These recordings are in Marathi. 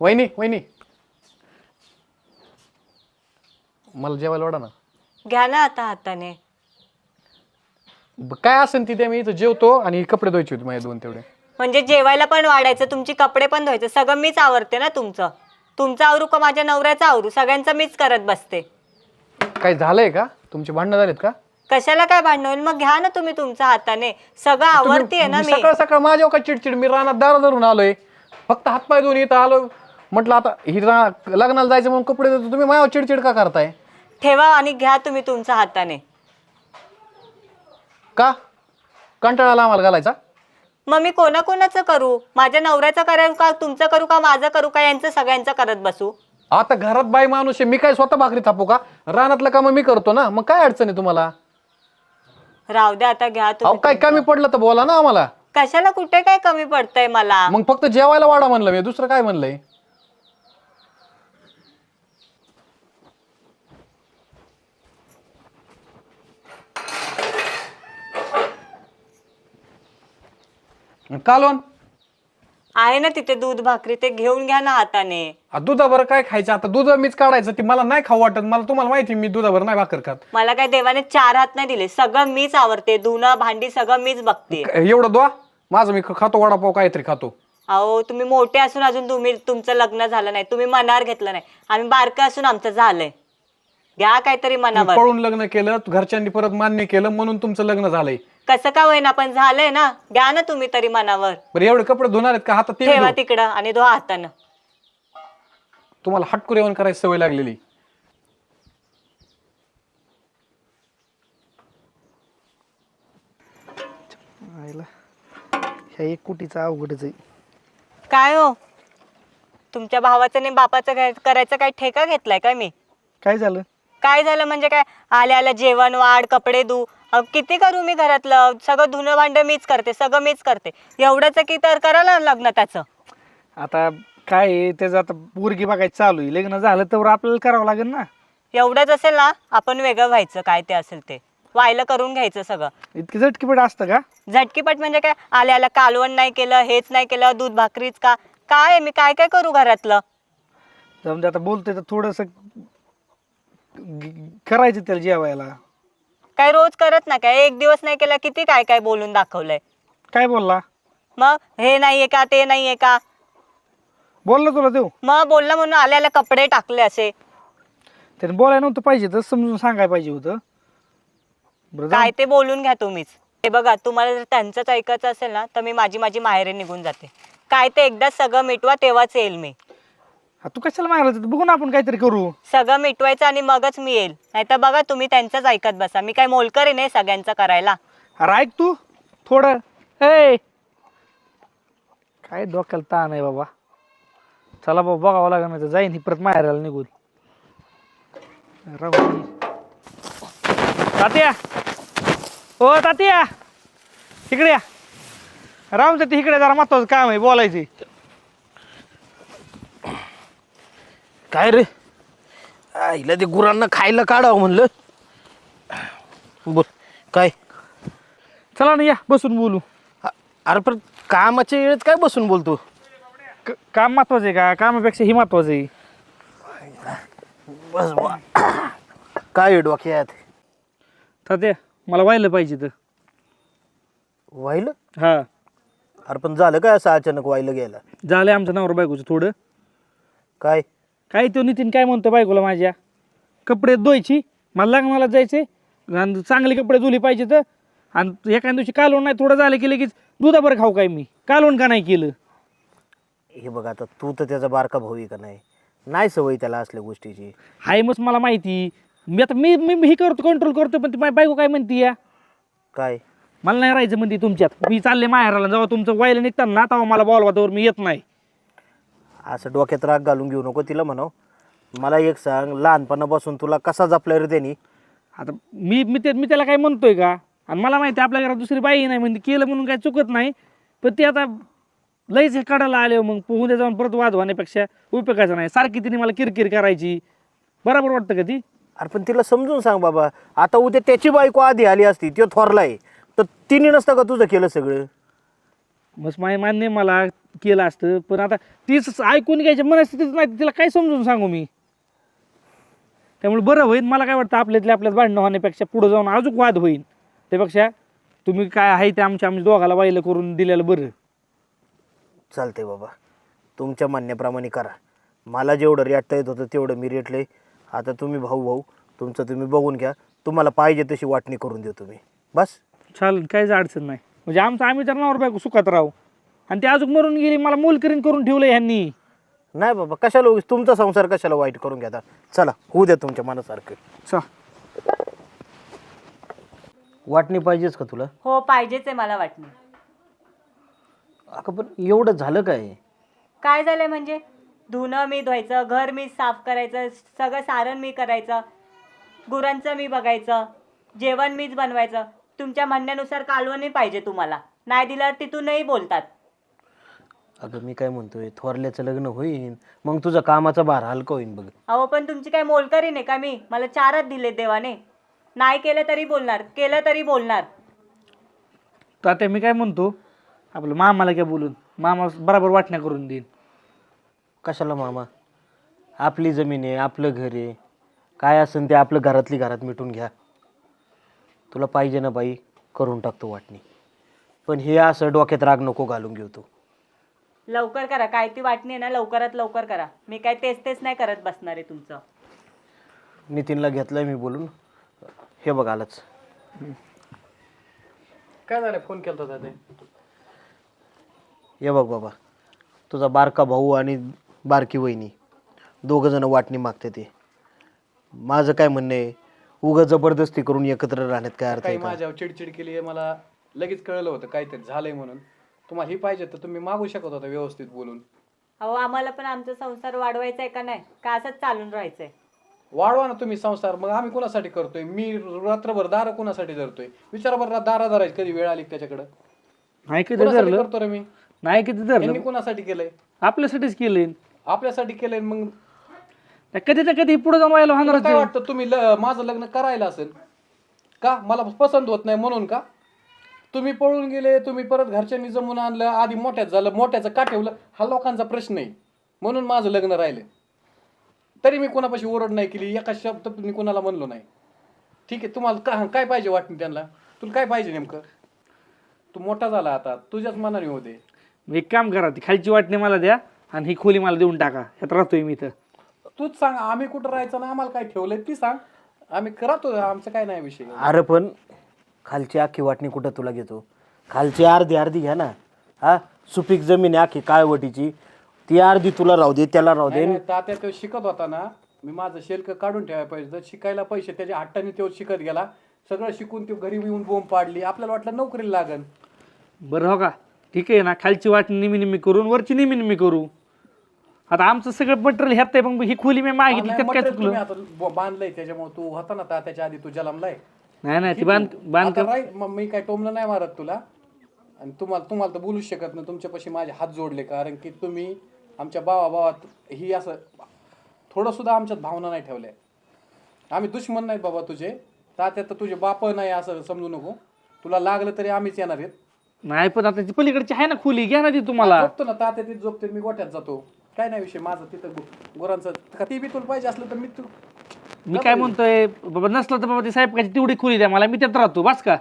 वहिनी वहिनी मला जेवायला वाढा ना. घ्या ना आता हाताने. काय असेल तिथे मी इथं जेवतो आणि कपडे धुवायचे होते माझे 2 तेवढे. म्हणजे जेवायला पण वाढायचं, तुमची कपडे पण धुवायचं, सगळं मीच आवरते ना. तुमचं आवरू का माझ्या नवऱ्याचं आवरू? सगळ्यांचं मीच करत बसते. काय झालंय का? तुमचे भांडणं झालेत का? कशाला काय भांडण होईल? मग घ्या ना तुम्ही तुमच्या हाताने, सगळं आवरतीये ना मी. सकाळ सकाळ माझ्यावर का चिडचिड? मी रानात दारा धरून आलोय, फक्त हातपाय धुवून इथं आलो. म्हटलं आता ही लग्नाला जायचं म्हणून कपडे देतो, तुम्ही माझ्यावर चिडचिड का करताय? ठेवा आणि घ्या तुम्ही तुमच्या हाताने. का कंटाळाला आम्हाला घालायचा? मग मी कोणाकोणाचं करू? माझ्या नवऱ्याचं करू का, तुमचं करू का, माझं करू का, यांचं सगळ्यांचं करत बसू? आता घरात बाई माणूस आहे, मी काय स्वतः भाकरी थापू का? रानातलं काम मी करतो ना, मग काय अडचण आहे तुम्हाला? राहू द्या आता, घ्या अहो तुम्ही. काय कमी पडलं तर बोला ना आम्हाला. कशाला? कुठे काय कमी पडतंय मला? मग फक्त जेवायला वाढा म्हणलं मी, दुसरं काय म्हणलंय? कालवण आहे ना तिथे दूध भाकरी, ते घेऊन घ्या ना हाताने. दुधावर काय खायचं? आता दूध मीच काढायचं, ती मला नाही खाऊ वाटत. मला तुम्हाला माहिती, मी दुधावर नाही भाकर खात. मला काय देवाने 4 हात नाही दिले, सगळं मीच आवरते, धुणं भांडी सगळं मीच बघते. एवढं द्वा माझं, मी खातो वडापाव काहीतरी खातो. अहो तुम्ही मोठे असून अजून तुमचं लग्न झालं नाही, तुम्ही मनावर घेतलं नाही. आम्ही बारकं असून आमचं झालंय, घ्या काहीतरी मनावर. पळून लग्न केलं, घरच्यांनी परत मान्य केलं म्हणून तुमचं लग्न झालंय. कसं का होईना पण झालंय ना, घ्या ना तुम्ही तरी मनावर. बरं एवढे कपडे धुणार आहेत का? हातात ते ठेवा तिकडं आणि धुवा हातानं. तुम्हाला हटकूर येऊन करायची सवय लागलेली. ह्या एक कुटीचा अवघडच आहे. काय हो, तुमच्या भावाचं आणि बापाचं करायचं काय ठेका घेतलाय काय मी? काय झालं? काय झालं म्हणजे काय? आल्या आल्या जेवण वाढ, कपडे धु, किती करू मी घरातलं? सगळं धुणं भांड मीच करते, सगळं मीच करते. एवढंच की तर करायला लग्न त्याचं. आता काय आहे, त्याचं आता पोरगी बघायचं चालू आहे, लग्न झालं तर आपल्याला करावं लागेल ना. एवढंच असेल ना, आपण वेगळं व्हायचं, काय ते असेल ते व्हायला करून घ्यायचं सगळं. इतकी झटकीपट असतं का? झटकीपट म्हणजे काय? आल्या आल्या कालवण नाही केलं, हेच नाही केलं, दूध भाकरीच का? काय मी काय काय करू घरातलं? जाऊन आता बोलतोय तर थोडस करायचं त्याला जेवायला. काय रोज करत ना काय? एक दिवस नाही केला, किती काय काय बोलून दाखवलंय. काय बोलला? मग हे नाहीये का, ते नाहीये का? बोलला तुला देऊ? मग बोलला म्हणून आल्या आल्या कपडे टाकले असे. त्याने बोलायला नव्हतं पाहिजे, तर समजून सांगायला पाहिजे होतं. बरं काय ते बोलून घ्या तुम्हीच. हे बघा, तुम्हाला जर त्यांचंच ऐकायचं असेल ना, तर मी माझी माहेरे निघून जाते. काय ते एकदा सगळं मिटवा, तेव्हाच येईल मी. तू कशाला मारायला? बघू ना आपण काहीतरी करू. सगळं मिटवायचं आणि मगच मी येईल. नाही तर बघा, तुम्ही त्यांचंच ऐकत बसा. मी काय मोलकर आहे नाही सगळ्यांचं करायला. अरे ऐक तू थोडं. हे काय डोक्याला ताण आहे बाबा. चला बाबा, बघावं लागेल, नाही तर जाईन ही परत माहेराला निघून. तात्या, ओ तात्या, इकडे या. राहून जाते इकडे, जरा महत्वाचं काम आहे बोलायचे. काय रे? आईला ते गुरांना खायला काढावं म्हणलं. बोल काय? चला ना, या बसून बोलू. अरे पण कामाच्या वेळेत काय बसून बोलतो? काम महत्वाचं आहे का? कामापेक्षा ही महत्वाचं आहे. बस बा. काय आहे डोक्यात? तात्या, मला व्हायला पाहिजे तर. व्हायलं? हा, अरे पण झालं काय असं अचानक व्हायला गेला? झालंय आमचं नवरा बायकोचं थोडं. काय काय तो नितीन काय म्हणतो बायकोला माझ्या, कपडे धुवायची, मला लग्नाला जायचे आणि चांगले कपडे धुले पाहिजे तर. आणि एखाद्या दिवशी कालवण नाही थोडं झालं की लगेच दुधाभर खाऊ काय मी? कालवण का नाही केलं? हे बघ, आता तू तर त्याचा बारका भाऊ आहे का नाही? नाही सवय त्याला असल्या गोष्टीची. हाय मग मला माहिती. मी आता मी मी ही करतो, कंट्रोल करतो, पण ती माझी बायको काय म्हणते या, काय मला नाही राहायचं म्हणते तुमच्यात. मी चालले माहेराला, जेव्हा तुमचं व्हायला निघताना ना तेव्हा मला बोलवा, तर मी येत नाही. असं डोक्यात राग घालून घेऊ नको. तिला म्हणाव, मला एक सांग, लहानपणापासून तुला कसा जपला रे त्यांनी? आता मी त्याला काय म्हणतोय का? आणि मला माहिती आपल्या घरात दुसरी बाई नाही, म्हणजे केलं म्हणून काय चुकत नाही. पण ते आता लईच हे काढायला आले, मग उद्या जाऊन परत वाद होण्यापेक्षा उपयोगाचं नाही. सारखी तिने मला किरकिर करायची, बरोबर वाटतं का ती? अरे पण तिला समजून सांग बाबा. आता उद्या त्याची बायको आधी आली असती, तो थोरलाय, तर तिने नसतं का तुझं केलं सगळं? मग मान्य आहे मला केलं असतं, पण आता तीच ऐकून घ्यायच्या मनस्थितीच नाही, तिला काय समजून सांगू मी. त्यामुळे बरं होईल, मला काय वाटतं आपल्यातल्या आपल्यात भांडणं होण्यापेक्षा पुढे जाऊन अजून वाद होईल, त्यापेक्षा तुम्ही काय आहे ते आमच्या दोघाला वाहिलं करून दिलेलं बरं. चालते बाबा, तुमच्या म्हणण्याप्रमाणे करा. मला जेवढं रेटता येत होतं तेवढं मी रेटले. आता तुम्ही भाऊ तुमचं तुम्ही बघून घ्या, तुम्हाला पाहिजे तशी वाटणी करून देतो मी. बस चालेल, काहीच अडचण नाही. म्हणजे आम्ही तर नवर बायको सुखात राहू, आणि ती अजून मरून गेली, मला मोलकरीन करून ठेवलं ह्यांनी. नाही बाबा, कशाला उगीच तुमचा संसार कशाला वाईट करून घ्या. चला होऊ द्या तुमच्या मनासारखं. चा वाटणी पाहिजेच का तुला? हो पाहिजेच आहे मला वाटणी. अगं पण एवढं झालं काय? काय झालंय म्हणजे धुणं मी धुवायचं, घर मी साफ करायचं, सगळं सारण मी करायचं, गुरांचं मी बघायचं, जेवण मीच बनवायचं. तुमच्या म्हणण्यानुसार कालवण नाही पाहिजे तुम्हाला, नाही दिल्यावर तिथूनही बोलतात. अगं मी काय म्हणतोय, थोरल्याचं लग्न होईल मग तुझा कामाचा भार हलका होईल बघ. अहो पण तुमची काय मोलकरी नाही का मी? मला 4च दिले देवाने. नाही केलं तरी बोलणार, केलं तरी बोलणार. तर आता मी काय म्हणतो, आपलं मामाला काय बोलून मामा बराबर वाटण्या करून देईन. कशाला मामा? आपली जमीन आहे, आपलं घर आहे, काय असेल ते आपलं घरातली घरात मिटून घ्या. तुला पाहिजे ना बाई, करून टाकतो वाटणी. पण हे असं डोक्यात राग नको घालून घेऊ तू. लवकर करा, काय ती वाटणी आहे ना लवकरात लवकर करा. मी काय तेच नाही करत बसणार आहे तुमचं. नितीनला घेतलंय मी बोलून, हे बघ आलंच. काय झालं, फोन केला होता ते? हे बघ बाबा, तुझा बारका भाऊ आणि बारकी वहिनी दोघं जण वाटणी मागते. ते माझं काय म्हणणं आहे, उगा जबरदस्ती करून एकत्र राहण्यात काय अर्थ आहे काही का? माझ्यावर चिडचिड केली आहे, मला लगेच कळलं होतं काहीतरी झालंय म्हणून. तुम्हाला ही पाहिजे तर तुम्ही मागू शकत होता व्यवस्थित बोलून. अहो आम्हाला पण आमचा संसार वाढवायचा आहे का नाही, का असंच चालून राहायचंय? वाढवा ना तुम्ही संसार. मग आम्ही कोणासाठी करतोय? मी रात्रभर दारा कोणासाठी धरतोय? विचारा बरं, दारा धरायची कधी वेळ आली त्याच्याकडे? नाही किती कोणासाठी धरलं, करतो रे मी? नाही किती धरलं, यांनी कोणासाठी केलंय? आपल्यासाठीच केलंय. आपल्यासाठी केलंय. मग कधी ना कधी पुढे जाऊन व्हायला तुला होणारच काय आहे. वाटतं, तुम्ही माझं लग्न करायला असेल का? मला पसंत होत नाही म्हणून का? तुम्ही पळून गेले, तुम्ही परत घरच्यांनी जमून आणलं, आधी मोठ्यात झालं, मोठ्याचं का ठेवलं हा लोकांचा प्रश्न आहे. म्हणून माझं लग्न राहिलं. तरी मी कोणापाशी ओरड नाही केली, एका शब्द मी कोणाला म्हणलो नाही. ठीक आहे, तुम्हाला काय पाहिजे वाटणी त्यांना? तुला काय पाहिजे नेमकं? तू मोठा झाला आता, तुझ्याच मनाने होते. एक काम करा, ती खालची वाटणी मला द्या आणि ही खोली मला देऊन टाका, ह्यात राहतोय मी इथं. तूच सांग, आम्ही कुठं राहायचं ना, आम्हाला काय ठेवलंय ती सांग, आम्ही राहतो, आमचं काय नाही विषय. अरे पण खालची आखी वाटणी कुठं तुला घेतो? खालची अर्धी घ्या ना. हा, सुपीक जमीन आहे आखी काळवटीची, ती अर्धी तुला राहू दे, त्याला राहू दे. तात्या तो शिकत होता ना, मी माझं शेल्क काढून ठेवायला पाहिजे. जर शिकायला पैसे त्याच्या हट्टाने तो शिकत गेला, सगळं शिकून तो घरी येऊन बोंब पाडली. आपल्याला वाटलं नोकरीला लागन. बरं हो का, ठीक आहे ना, खालची वाटणी निमी करून वरची निमी करू. आता आमचं सगळं मटेरियल ह्यात आहे, मग ही खोली मी मागितली त्यात काय चुकलं? तुम्ही आता बांधलंय त्याच्यामुळे तू होता ना तात्याच्या आधी, तू जलमलाय. नाही ती बांध आता राहील, मग मी काय टोमलं नाही मारत तुला. आणि तुम्हाला तर बोलूच शकत नाही. तुमच्यापाशी माझे हात जोडले, कारण की तुम्ही आमच्या भावात ही असं थोडं सुद्धा आमच्यात भावना नाही ठेवल्या. आम्ही दुश्मन नाही बाबा तुझे. तात्या तर तुझे बाप नाही असं समजू नको. तुला लागलं तरी आम्हीच येणार आहेत. नाही, पण आता ती पलीकडची आहे ना खोली, घ्या ना ती तुम्हाला. झोपतो ना तात्या, तिथे झोपते, मी गोठ्यात जातो, काय नाही विषय माझं. तिथं गुरांचं का ती बी तुला पाहिजे असलं तर मी काय म्हणतोय बाबा, नसलं तर बाबा ती साहेबाची तेवढी खोली द्या मला, मी त्यात राहतो बस का.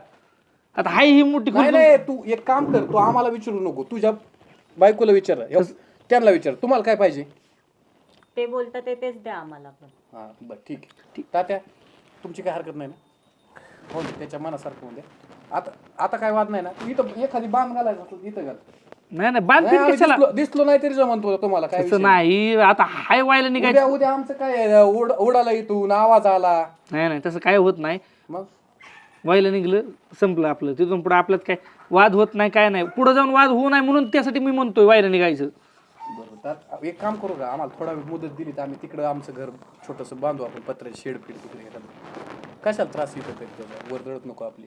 आता हाय ही मोठी खोली. नाही, तू एक काम कर, तू आम्हाला विचारू नको, तुझ्या बायकोला विचार, त्यांना विचार तुम्हाला काय पाहिजे. ते बोलतात तेच द्या आम्हाला पण. हां बरं, ठीक आहे. तात्या तुमची काय हरकत नाही ना? हो, त्याच्या मनासारखं होऊन द्या. आता काय वाद नाही ना? इथं एखादी बांध घालायचं असलं इथं घाल. नाही बांधतील कशाला, दिसलो नाही तरी जमन तुम्हाला काय तसं नाही. आता हाय व्हायला निघायचं. उद्या आमचं काय उडाला इथून आवाज आला. नाही तसं काय होत नाही. मग व्हायला निघलं संपलं आपलं. तिथून पुढे आपल्यात काय वाद होत नाही, काय नाही. पुढे जाऊन वाद होऊ नाही म्हणून त्यासाठी मी म्हणतोय व्हायला निघायचं. बरोबर, एक काम करू का, आम्हाला थोडा वेळ मुदत दिली तर आम्ही तिकडं आमचं घर छोटंसं बांधू आपण, पत्र्याची शेड फिड तिकडे. कशाला त्रास येतो त्याचा, वर दळत नको आपली.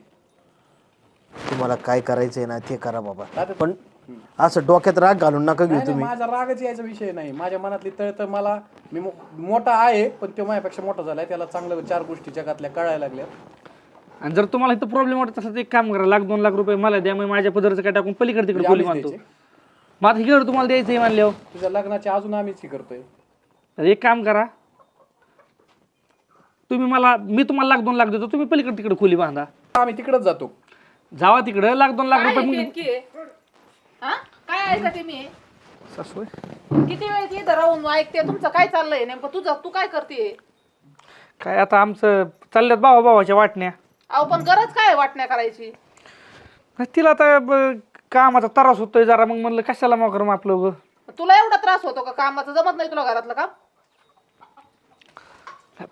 तुम्हाला काय करायचंय ना ते करा बाबा, तात्या, पण असं डोक्यात राग घालून नका घेऊ नाही, तुम्ही. माझा रागच यायचा विषय नाही. माझ्या मनातली तर मला, मी मोठा आहे पण तो माझ्यापेक्षा मोठा झालाय, त्याला चांगलं 4 गोष्टी जगातल्या कळायला लागल्या. आणि जर तुम्हाला इथं प्रॉब्लेम वाटत असेल तर एक काम करा, 1,00,000-2,00,000 रुपये मला द्या, मग माझ्या पदरचं काय टाकून पलीकडे तिकडे खोली आम्हीच बांधतो. द्यायचे. मग आता इकडे तुम्हाला द्यायचं मानल्यावर तुझ्या लग्नाची अजून आम्हीच हे करतोय. तर एक काम करा, मी तुम्हाला 1,00,000-2,00,000 देतो, तुम्ही पलीकडे तिकडे खोली बांधा, आम्ही तिकडेच जातो. जावा तिकडे 1,00,000-2,00,000 काय रुपये. नेमकी आहे? हा? काय ऐकते मी सासूबाई, किती वेळ इथं राहून ऐकते तुमचं काय चाललंय नेमकं तू काय करते काय आता आमचं चालल्यात भावाच्या वाटण्या. अहो पण गरज काय वाटण्या करायची तिला आता कामाचा त्रास होतोय जरा, मग म्हणलं कशाला मग करू आपलं उगं. तुला एवढा त्रास होतो का कामाचं जमत नाही तुला घरातलं काम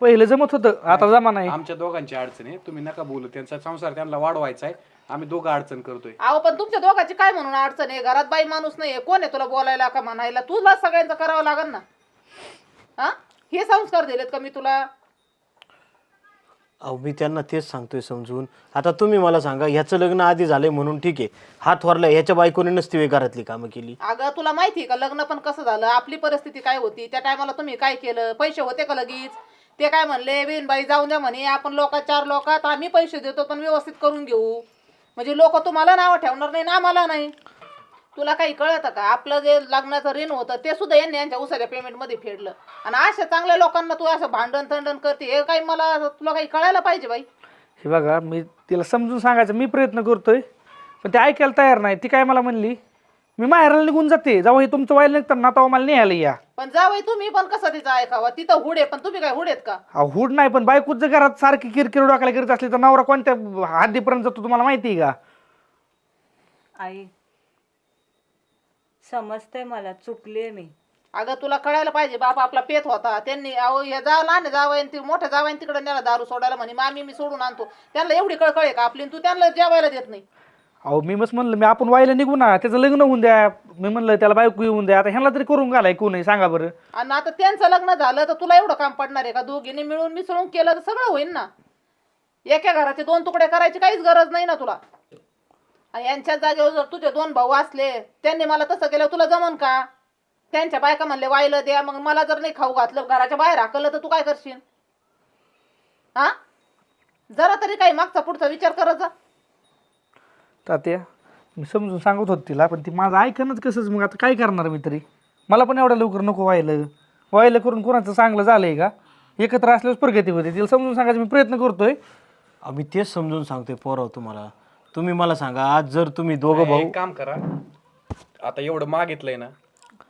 पहिलं जमत होतं, आता जमा नाही. आमच्या दोघांची अडचण आहे, तुम्ही नका बोलू. त्यांचा संसार त्यांना वाढवायचा आहे, आम्ही दोघं अडचण करतोय. अहो पण तुमच्या दोघांची काय म्हणून अडचण आहे घरात बाई माणूस नाहीये कोण आहे तुला बोलायला का म्हणायला तुला सगळ्यांचं करावं लागेल ना हा हे संस्कार दिलेत का मी तुला अहो मी त्यांना तेच सांगतोय समजून. आता तुम्ही मला सांगा, ह्याचं लग्न आधी झालंय म्हणून ठीक आहे, हात वरला ह्याच्या बायकोने नसती वेळ घरातली कामं केली. अगं तुला माहिती का लग्न पण कसं झालं आपली परिस्थिती काय होती त्या टायमाला तुम्ही काय केलं पैसे होते का लगेच ते काय म्हणले बिनबाई जाऊन द्या म्हणे आपण चार लोकात आम्ही पैसे देतो पण व्यवस्थित करून घेऊ म्हणजे लोक तुम्हाला नाव ठेवणार नाही ना आम्हाला नाही तुला काही कळतं का आपलं जे लग्नाचं ऋण होतं ते सुद्धा यांनी यांच्या उसाऱ्या पेमेंटमध्ये फेडलं आणि अशा चांगल्या लोकांना तू असं भांडण तंडण करते हे काही मला तुला काही कळायला पाहिजे बाई हे बघा, मी तिला समजून सांगायचा मी प्रयत्न करतोय, पण ते ऐकायला तयार नाही. ती काय मला म्हणली, मी माहेराला निघून जाते, जेव्हा हे तुमचं व्हायला निघतं ना तेव्हा मला न्यायला या. पण जावई तुम्ही पण कसं तिचं ऐकावं तिथं हुडे पण तुम्ही काय हुडेत का हुड नाही, पण बायकोच जर घरात सारखी किरकिर डोकायला करीत असली तर नवरा कोणत्या हद्दीपर्यंत जातो तुम्हाला माहिती आहे का? आई समजतंय मला, चुकले मी. अगं तुला कळायला पाहिजे बाप आपला पेत होता त्यांनी अहो या लहान जावं ती मोठ्या जावं तिकडे नेला दारू सोडायला म्हणे मामी मी सोडून आणतो त्यांना एवढी कळकळ आहे का आपली तू त्यांना जेवायला देत नाही अहो मी मस्त म्हणलं, मी आपण व्हायला निघू ना, त्याचं लग्न होऊन द्या. मी म्हणलं त्याला बायको येऊन द्या, आता ह्याला तरी करून घालाय कोणी सांगा बरं. आणि आता त्यांचं लग्न झालं तर तुला एवढं काम पडणार आहे का दोघींनी मिळून मिसळून केलं तर सगळं होईल ना एका घराचे 2 तुकडे करायची काहीच गरज नाही ना तुला आणि यांच्या जागेवर जर तुझे 2 भाऊ असले त्यांनी मला तसं केलं तुला जमन का त्यांच्या बायका म्हणले वाहिलं द्या मग मला जर नाही खाऊ घातलं घराच्या बाहेर हाकलं तर तू काय करशील हा जरा तरी काही मागचा पुढचा विचार करत जा तात्या मी समजून सांगत होत तिला, पण ती माझं ऐकणच कसंच. मग आता काय करणार मी तरी, मला पण एवढ्या लवकर नको व्हायला करून कोणाचं चांगलं झालंय का? एकत्र असल्यावर प्रगती होते. तिला समजून सांगायचा मी प्रयत्न करतोय. आम्ही तेच समजून सांगतोय पोराव तुम्हाला. तुम्ही मला सांगा, आज जर तुम्ही दोघं भाऊ एक काम करा, आता एवढं मागितलंय ना,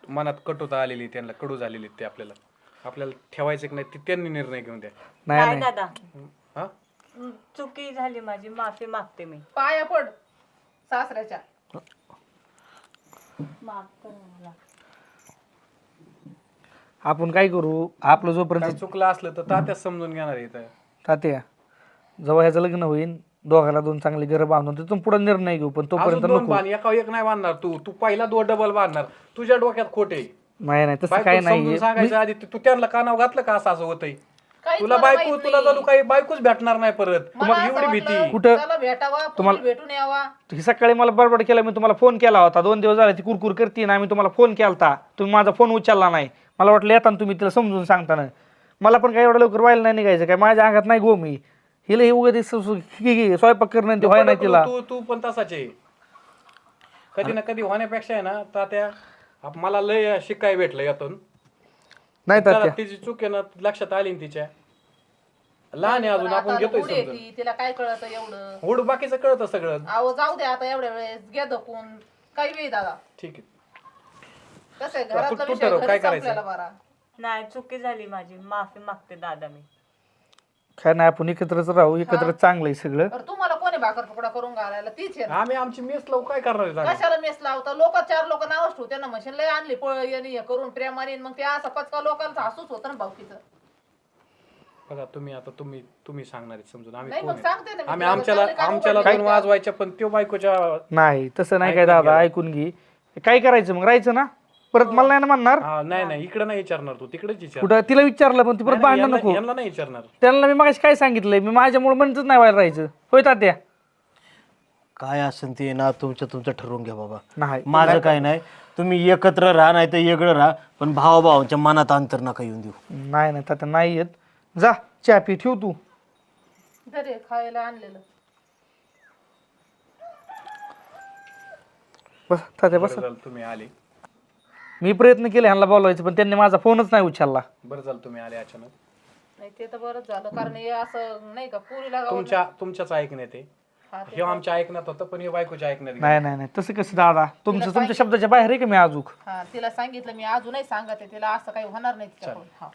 मनात कटुता आलेली, त्यांना कडू झालेली, ते आपल्याला ठेवायचं की नाही ते त्यांनी निर्णय घेऊन द्या. नाही काय नाही दादा हा चुकी झाली माझी, माफी मागते मी. पाया पड सासऱ्याच्या माफ कर मला. आपण काय करू, आपलं काय जोपर्यंत चुकलं असलं तर तात्याच समजून घेणार आहे इथं. तात्या जेव्हा ह्याचं लग्न होईल, दोघाला 2 चांगली घरं बांधून तिथून पुढे निर्णय घेऊ, पण तोपर्यंत अजून 2 नको. बांध, एका एक नाही बांधणार तू पहिला 2 डबल बांधणार. तुझ्या डोक्यात खोटे नाही तसं बायको काय समजून नाही. सांगायचं आधी तू त्यांना कानाव घातलं का असं होतंय काहीच तुला मला बायको माहित तुला नाही. जणू काही बायकोच भेटणार नाही परत. मला मग असं एवढी भीती वाटलं, कुठं- चला भेटावा तुम्हाला- भेटून यावा ही सकाळी मला बडबड केला, मी तुम्हाला फोन केला होता, 2 दिवस झाले ती कुरकुर करते ना, मी तुम्हाला फोन केला होता, तुम्ही माझा फोन उचलला नाही. मला वाटलं येताना तुम्ही तिला समजून सांगताना. मला पण काय एवढं लवकर व्हायला नाही निघायचं, काय माझ्या अंगात नाही गो मी. हिला हे उगा स्वयंपाक करणं ते व्हाय नाही तिला. तू पण तसाच आहे. कधी ना कधी होण्यापेक्षा आहे ना तात्या, मला लय शिकाय भेटलं यातून. नाही जरा तात्या तिची चूक आहे ना लक्षात आली ना तिच्या. लहान आहे अजून, आपण आता घेतोय पुढे समजून. ती, तिला काय कळतं एवढं हुड बाकीचं कळतं सगळं. अहो जाऊ दे आता एवढ्या वेळेस घे धकून काही वेळ दादा ठीक आहे. कसं आहे, तू- घरातला तू विषय ठरव, घरी काय करायचं? संपलेला बरा नाही चुकी झाली माझी, माफी मागते दादा मी. काय नाही, आपण एकत्रच राहू, एकत्र चांगलं आहे सगळं. तर तुम्हाला कोणी भाकर तुकडा करून घालायला तीच आहे ना. आम्ही आमची मेस लावू, काय करणार आहे आम्ही? कशाला मेस लावता 4 लोक नावच ठेवू त्यांना मशीन लय आणली हे करून प्रेमाने मग ते असं पचका लोकांचा हसूच होतं ना भाऊकीचं बघा तुम्ही सांगणार आहे समजून. आम्ही नाही कोण मग आहे? सांगते ना मी आम्ही तुला, आमच्याला चांगली कामं आमच्याला पडली दोन का? वाजवायच्या, पण त्यो बायकोच्या नाही तसं नाही काय ऐकून दादा, घ्या. ऐकून घे. काय करायचं मग, राहायचं ना परत? मला नाही ना म्हणणार. हा, नाही इकडे नाही विचारणार, तू तिकडेच विचार. कुठं तिला विचारलं, पण ती परत भांडणं नको. यांना नाही विचारणार. त्यांना मी मगाशी काय सांगितलंय, मी माझ्यामुळे म्हणतच नाही व्हायला राहायचं. होय तात्या? काय असेल ते ना तुमचं ठरवून घ्या बाबा. नाही माझं काय नाही, तुम्ही एकत्र राहा नाही तर वेगळं राहा, पण भावाभावांच्या मनात अंतर नका येऊन देऊ. नाही तात्या नाही येत. जा चहा पी, ठेव तू. घरी खायला आणलेलं बस तात्या बस. बरं झालं तुम्ही आले. मी प्रयत्न केले ह्यांना बोलवायचं पण त्यांनी माझा फोनच नाही उचलला. बरं झालं तुम्ही आले अचानक. नाही ते तर बरंच झालं, कारण हे असं नाही का पुरीला तुमच्याच ऐकण्यात आहे. हा, हे आमच्या ऐकण्यात होतं पण हे बायकोच्या ऐकण्यात गेलं. नाही नाही नाही तसं कसं दादा, तुमच्या शब्दाच्या बाहेर आहे का मी अजून. हा तिला सांगितलं मी, अजूनही सांगते तिला, असं काही होणार नाही तिच्याकडून. हा